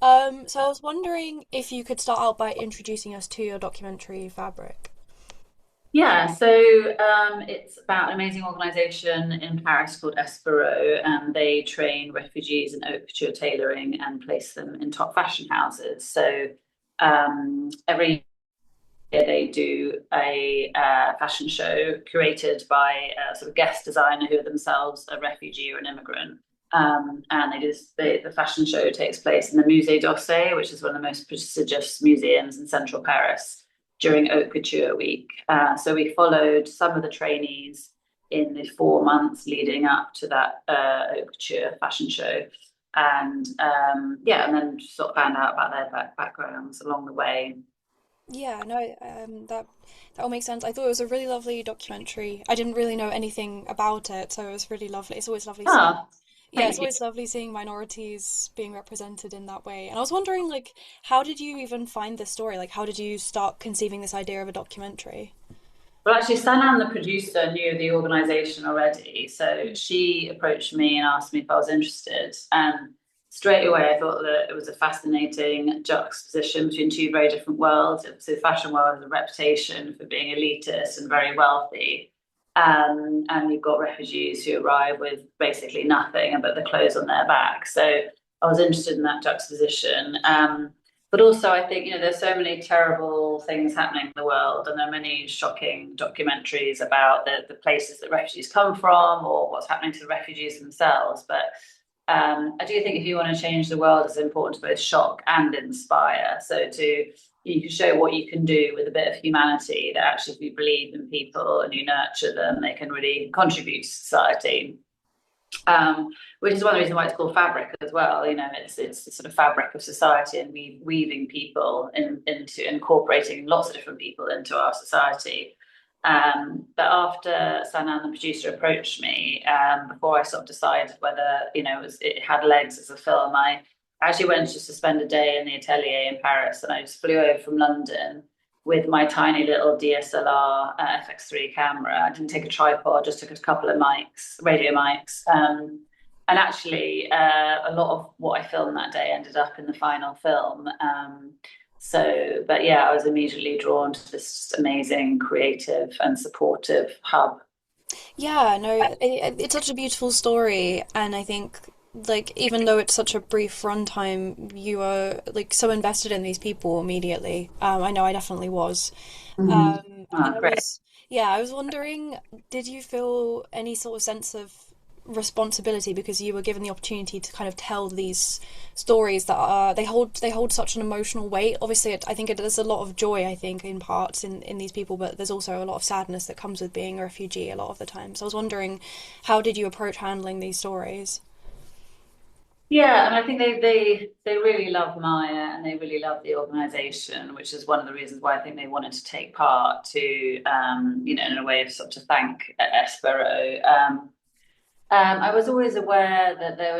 So I was wondering if you could start out by introducing us to your documentary Fabric. Yeah, so it's about an amazing organisation in Paris called Espero, and they train refugees in haute couture tailoring and place them in top fashion houses. So every year they do a fashion show curated by a sort of guest designer who are themselves a refugee or an immigrant. And the fashion show takes place in the Musee D'Orsay, which is one of the most prestigious museums in central Paris during Haute Couture Week. So we followed some of the trainees in the 4 months leading up to that Haute Couture fashion show. And then sort of found out about their backgrounds along the way. Yeah, no, that all makes sense. I thought it was a really lovely documentary. I didn't really know anything about it, so it was really lovely. It's always lovely seeing, Ah, yeah, it's thank you. always lovely seeing minorities being represented in that way. And I was wondering, like, how did you even find this story? Like, how did you start conceiving this idea of a documentary? Well, actually, Sanam, the producer, knew the organisation already. So she approached me and asked me if I was interested. And straight away, I thought that it was a fascinating juxtaposition between two very different worlds. So the fashion world has a reputation for being elitist and very wealthy. And you've got refugees who arrive with basically nothing but the clothes on their back. So I was interested in that juxtaposition. But also, I think, there's so many terrible things happening in the world, and there are many shocking documentaries about the places that refugees come from or what's happening to the refugees themselves. But I do think if you want to change the world, it's important to both shock and inspire. You can show what you can do with a bit of humanity, that actually, if you believe in people and you nurture them, they can really contribute to society. Which is one of the reasons why it's called fabric as well. It's the sort of fabric of society, and weaving people into incorporating lots of different people into our society. But after Sanan, the producer, approached me, before I sort of decided whether it had legs as a film, I actually went just to spend a day in the atelier in Paris, and I just flew over from London with my tiny little DSLR FX3 camera. I didn't take a tripod, just took a couple of mics, radio mics. And actually, a lot of what I filmed that day ended up in the final film. But yeah, I was immediately drawn to this amazing, creative, and supportive hub. Yeah, no, it's such a beautiful story, and I think like even though it's such a brief runtime, you are like so invested in these people immediately. I know I definitely was. Mm. And Oh, I great. was, yeah, I was wondering, did you feel any sort of sense of responsibility because you were given the opportunity to kind of tell these stories that are they hold such an emotional weight. Obviously, I think there's a lot of joy, I think, in parts in these people, but there's also a lot of sadness that comes with being a refugee a lot of the time. So I was wondering, how did you approach handling these stories? Yeah, and I think they really love Maya, and they really love the organization, which is one of the reasons why I think they wanted to take part to, in a way of sort of to thank Espero. I was always aware that there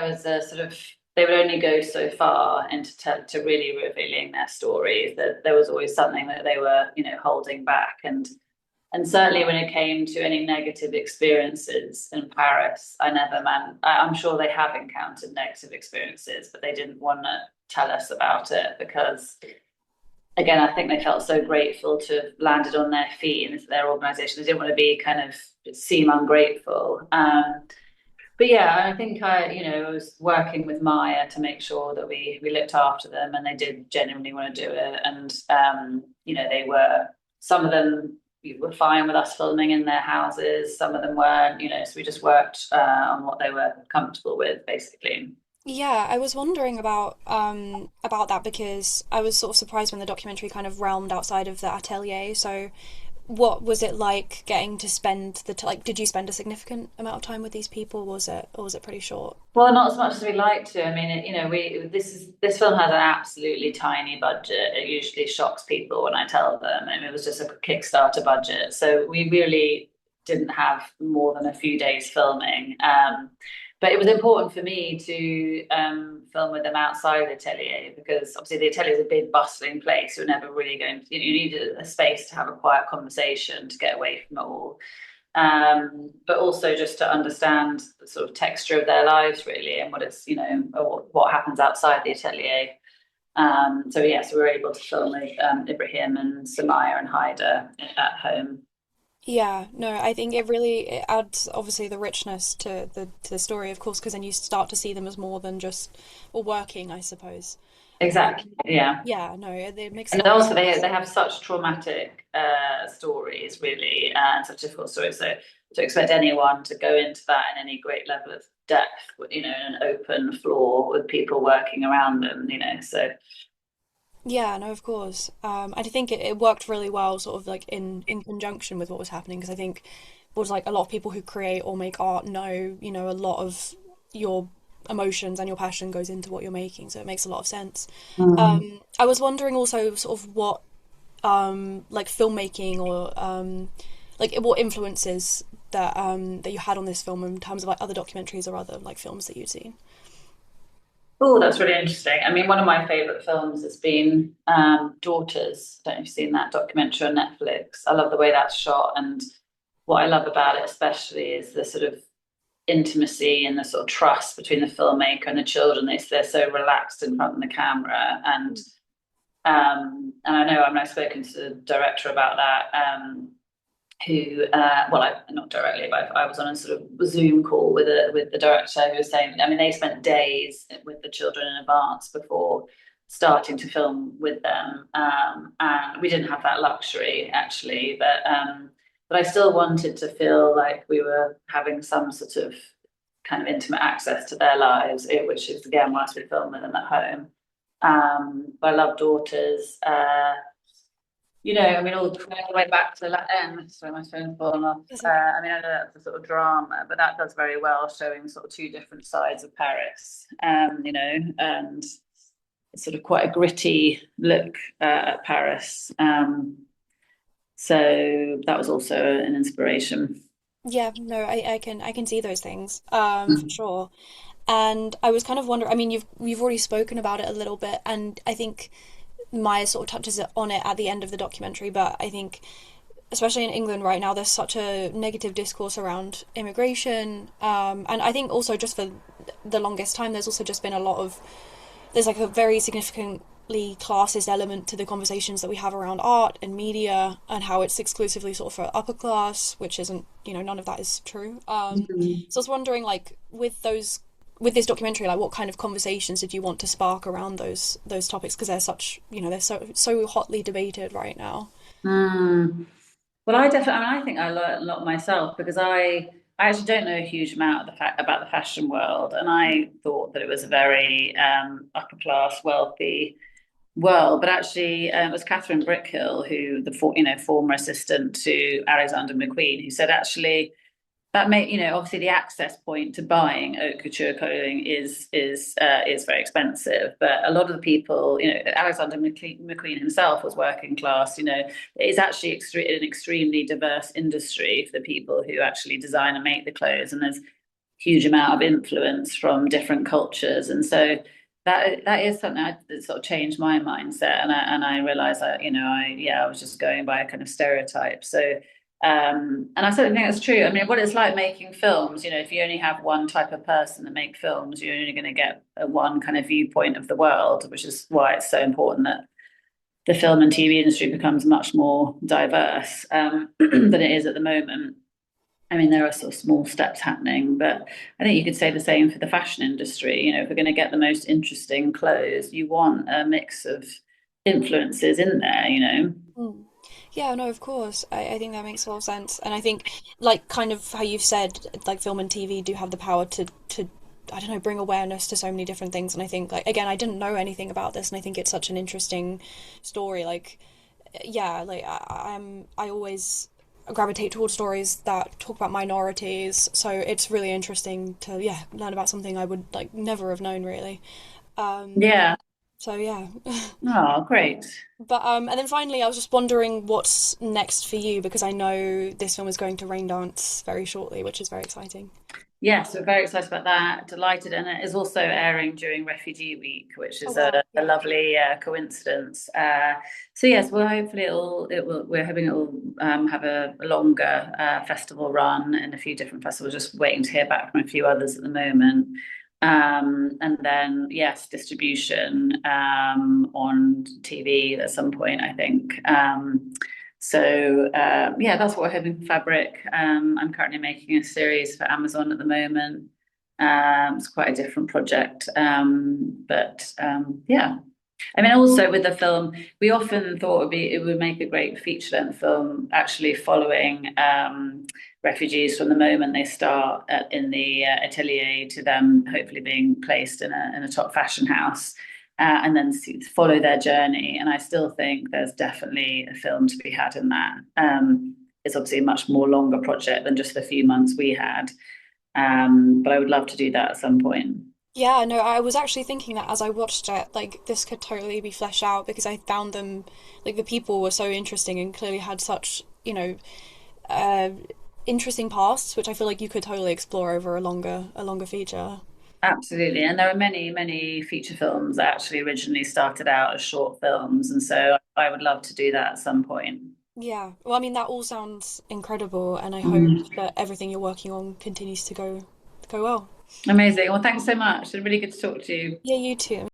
was a sort of they would only go so far into to really revealing their stories. That there was always something that they were holding back, and certainly when it came to any negative experiences in Paris, I'm sure they have encountered negative experiences, but they didn't want to tell us about it because, again, I think they felt so grateful to have landed on their feet into their organisation. They didn't want to be kind of seem ungrateful. But yeah, I think I was working with Maya to make sure that we looked after them, and they did genuinely want to do it. And they were some of them were fine with us filming in their houses. Some of them weren't. So we just worked on what they were comfortable with, basically. Yeah, I was wondering about that because I was sort of surprised when the documentary kind of realmed outside of the atelier. So what was it like getting to spend like did you spend a significant amount of time with these people? Was it pretty short? Well, not as much as we like to. I mean, we this film has an absolutely tiny budget. It usually shocks people when I tell them. I mean, it was just a Kickstarter budget, so we really didn't have more than a few days filming. But it was important for me to film with them outside the atelier because obviously the atelier is a big, bustling place. You're never really going to, you needed a space to have a quiet conversation to get away from it all. but also just to understand the sort of texture of their lives really, and what it's, or what happens outside the atelier. So yes, we were able to film Ibrahim and Samaya and Haida at home. Yeah, no, I think it adds obviously the richness to the story, of course, because then you start to see them as more than just well working, I suppose. Exactly, yeah. Yeah, no, it makes a And lot of also they sense. have such traumatic stories really, and such difficult stories. So to expect anyone to go into that in any great level of depth, in an open floor with people working around them, so Yeah, no, of course. I think it worked really well, sort of like in conjunction with what was happening, because I think was like a lot of people who create or make art know, a lot of your emotions and your passion goes into what you're making, so it makes a lot of sense. mm. I was wondering also sort of what like filmmaking or like what influences that you had on this film in terms of like other documentaries or other like films that you'd seen. Oh, that's really interesting. I mean, one of my favorite films has been Daughters. Don't know if you've seen that documentary on Netflix. I love the way that's shot, and what I love about it especially is the sort of intimacy and the sort of trust between the filmmaker and the children. They're so relaxed in front of the camera, and I know, I mean, I've spoken to the director about that, who, well, not directly, but I was on a sort of Zoom call with the director who was saying, I mean, they spent days with the children in advance before starting to film with them, and we didn't have that luxury actually, but I still wanted to feel like we were having some sort of kind of intimate access to their lives, which is again whilst we film with them at home. But I love Daughters. I mean, all the way back to La end. Sorry, my phone's fallen off. That's okay. I mean, I know that's a sort of drama, but that does very well, showing sort of two different sides of Paris. And it's sort of quite a gritty look at Paris. So that was also an inspiration. Yeah, no, I can see those things, for sure. And I was kind of wondering, I mean, you've already spoken about it a little bit, and I think Maya sort of touches on it at the end of the documentary, but I think especially in England right now, there's such a negative discourse around immigration, and I think also just for the longest time, there's also just been there's like a very significantly classist element to the conversations that we have around art and media and how it's exclusively sort of for upper class, which isn't, none of that is true. Mhm. So I was wondering, like, with this documentary, like, what kind of conversations did you want to spark around those topics? Because they're such, they're so hotly debated right now. Mm. Well, I mean, I think I learned a lot myself because I actually don't know a huge amount of the fact about the fashion world, and I thought that it was a very upper class, wealthy world. But actually, it was Catherine Brickhill, who former assistant to Alexander McQueen, who said actually that may, obviously the access point to buying haute couture clothing is very expensive, but a lot of the people, Alexander McQueen himself was working class. It's actually an extremely diverse industry for the people who actually design and make the clothes, and there's a huge amount of influence from different cultures, and so that is something that sort of changed my mindset, and I realized that, I was just going by a kind of stereotype. So and I certainly think that's true. I mean, what it's like making films, if you only have one type of person that make films, you're only going to get one kind of viewpoint of the world, which is why it's so important that the film and TV industry becomes much more diverse than it is at the moment. I mean, there are sort of small steps happening, but I think you could say the same for the fashion industry. If we're going to get the most interesting clothes, you want a mix of influences in there. Mm. Yeah, no, of course. I think that makes a lot of sense. And I think, like, kind of how you've said, like, film and TV do have the power to, I don't know, bring awareness to so many different things. And I think, like, again, I didn't know anything about this, and I think it's such an interesting story. Like, yeah, like, I always gravitate towards stories that talk about minorities. So it's really interesting to, yeah, learn about something I would, like, never have known, really. Um, Yeah. so, yeah. Oh, great. But and then finally, I was just wondering what's next for you because I know this film is going to rain dance very shortly, which is very exciting. Yes, we're very excited about that. Delighted, and it is also airing during Refugee Week, which Oh is wow, a yeah. lovely coincidence. So yes, well, hopefully it will. We're hoping it will have a longer festival run in a few different festivals. Just waiting to hear back from a few others at the moment. And then yes, distribution on TV at some point, I think. Yeah, that's what we're hoping for Fabric. I'm currently making a series for Amazon at the moment. It's quite a different project, yeah. I mean, also with the film, we often thought it would make a great feature-length film, actually following refugees from the moment they start in the atelier to them hopefully being placed in a top fashion house. And then follow their journey. And I still think there's definitely a film to be had in that. It's obviously a much more longer project than just the few months we had. But I would love to do that at some point. Yeah, no, I was actually thinking that as I watched it, like this could totally be fleshed out because I found them, like the people were so interesting and clearly had such, uh, interesting pasts, which I feel like you could totally explore over a longer feature. Absolutely. And there are many, many feature films that actually originally started out as short films. And so I would love to do that at some point. Yeah, well, I mean that all sounds incredible, and I hope Mm. that everything you're working on continues to go well. Amazing. Well, thanks so much. It's really good to talk to you. Yeah, you too.